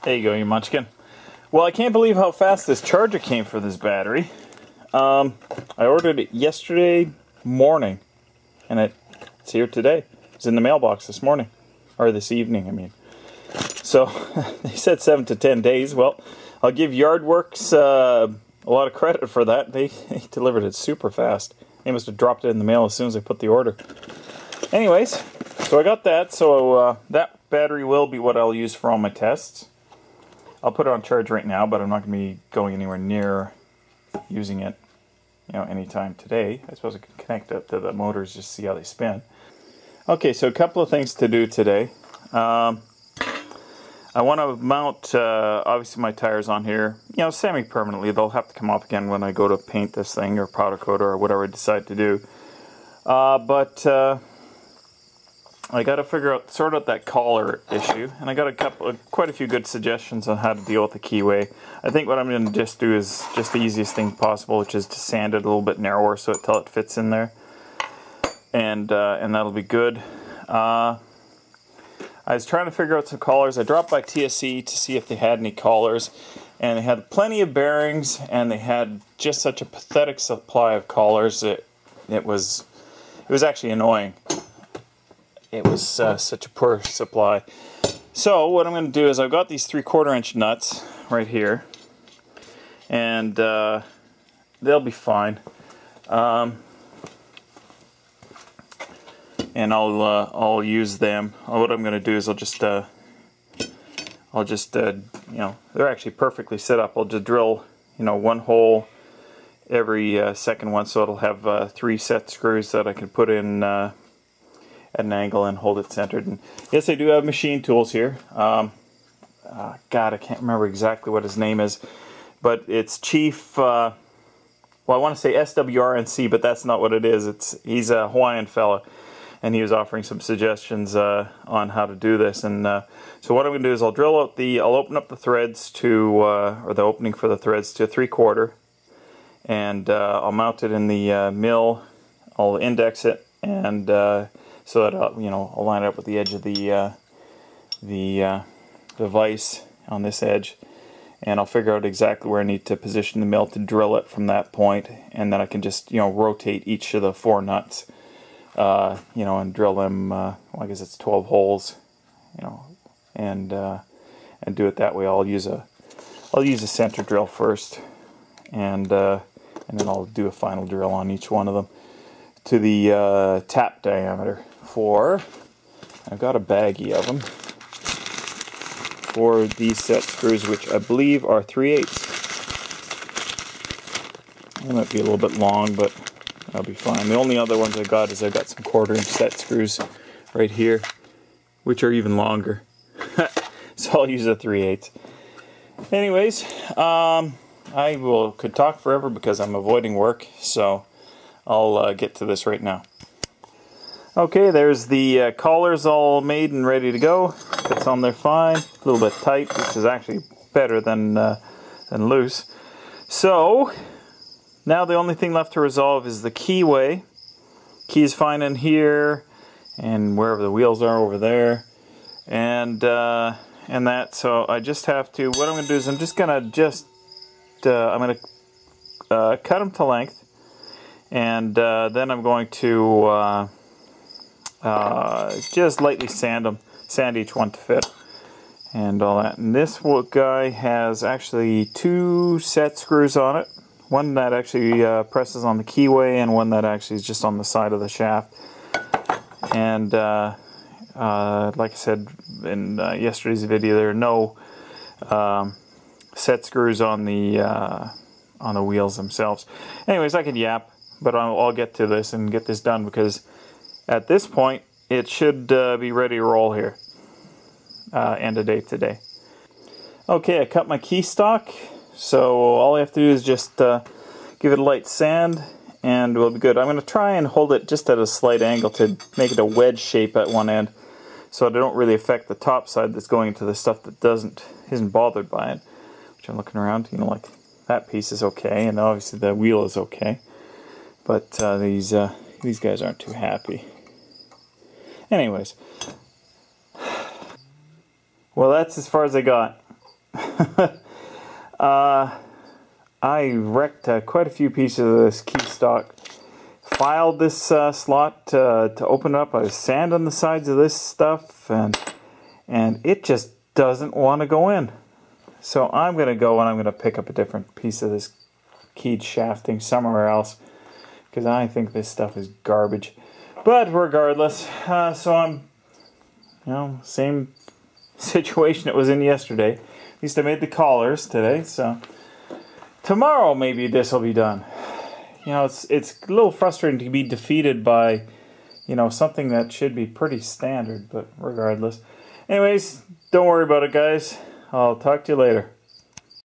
There you go, you munchkin. Well, I can't believe how fast this charger came for this battery. I ordered it yesterday morning, and it's here today. It's in the mailbox this morning, or this evening, I mean. So, they said 7 to 10 days. Well, I'll give Yardworks a lot of credit for that. They delivered it super fast. They must have dropped it in the mail as soon as I put the order. Anyways, so I got that. So that battery will be what I'll use for all my tests. I'll put it on charge right now, but I'm not going to be going anywhere near using it, anytime today. I suppose I can connect it to the motors just to see how they spin. Okay, so a couple of things to do today. I want to mount, obviously, my tires on here, semi-permanently. They'll have to come off again when I go to paint this thing or powder coat or whatever I decide to do. But I got to sort out that collar issue, and I got quite a few good suggestions on how to deal with the Keyway. I think what I'm going to just do is just the easiest thing possible, which is to sand it a little bit narrower till it fits in there, and that'll be good. I was trying to figure out some collars. I dropped by TSC to see if they had any collars, and they had plenty of bearings, and they had just such a pathetic supply of collars. It was actually annoying. It was such a poor supply. So what I'm going to do is I've got these 3/4 inch nuts right here, and they'll be fine. And I'll use them. What I'm going to do is I'll just they're actually perfectly set up. I'll just drill one hole every second one, so it'll have 3 set screws that I can put in at an angle and hold it centered. And yes, I do have machine tools here. God, I can't remember exactly what his name is, but it's Chief. Well, I want to say SWRNC, but that's not what it is. He's a Hawaiian fella, and he was offering some suggestions on how to do this. And so what I'm going to do is I'll open up the threads to, or the opening for the threads to 3/4, and I'll mount it in the mill. I'll index it, and so that I'll line it up with the edge of the vise on this edge, and I'll figure out exactly where I need to position the mill to drill it from that point, and then I can just rotate each of the 4 nuts, and drill them. Well, I guess it's 12 holes, and do it that way. I'll use a center drill first, and then I'll do a final drill on each one of them to the tap diameter. I've got a baggie of them for these set screws, which I believe are 3/8. They might be a little bit long, but that'll be fine. The only other ones I got is I've got some 1/4 inch set screws right here, which are even longer. So I'll use a 3/8. Anyways, I could talk forever because I'm avoiding work, so I'll get to this right now. Okay, there's the collars all made and ready to go. Fits on there fine. A little bit tight, which is actually better than loose. So now the only thing left to resolve is the Keyway. Key's fine in here, and wherever the wheels are over there, and that. So I just have to. What I'm going to do is I'm going to cut them to length, and then I'm going to just lightly sand each one to fit, and all that. And this guy has actually 2 set screws on it. One that actually presses on the Keyway, and one that actually is just on the side of the shaft. And like I said in yesterday's video, there are no set screws on the wheels themselves. Anyways, I could yap, but I'll get to this and get this done, because at this point it should be ready to roll here. End of day today. Okay, I cut my key stock, so all I have to do is just give it a light sand, and we'll be good. I'm going to try and hold it just at a slight angle to make it a wedge shape at one end, so they don't really affect the top side that's going into the stuff that isn't bothered by it. Which I'm looking around, like that piece is okay, and obviously the wheel is okay, but these guys aren't too happy. Anyways, well, that's as far as I got. I wrecked quite a few pieces of this key stock. Filed this slot to open it up. I was sand on the sides of this stuff, and it just doesn't want to go in. So I'm going to go and I'm going to pick up a different piece of this keyed shafting somewhere else, because I think this stuff is garbage. But regardless, so I'm, same situation it was in yesterday. At least I made the collars today, so tomorrow maybe this will be done. It's a little frustrating to be defeated by, something that should be pretty standard, but regardless. Anyways, don't worry about it, guys. I'll talk to you later.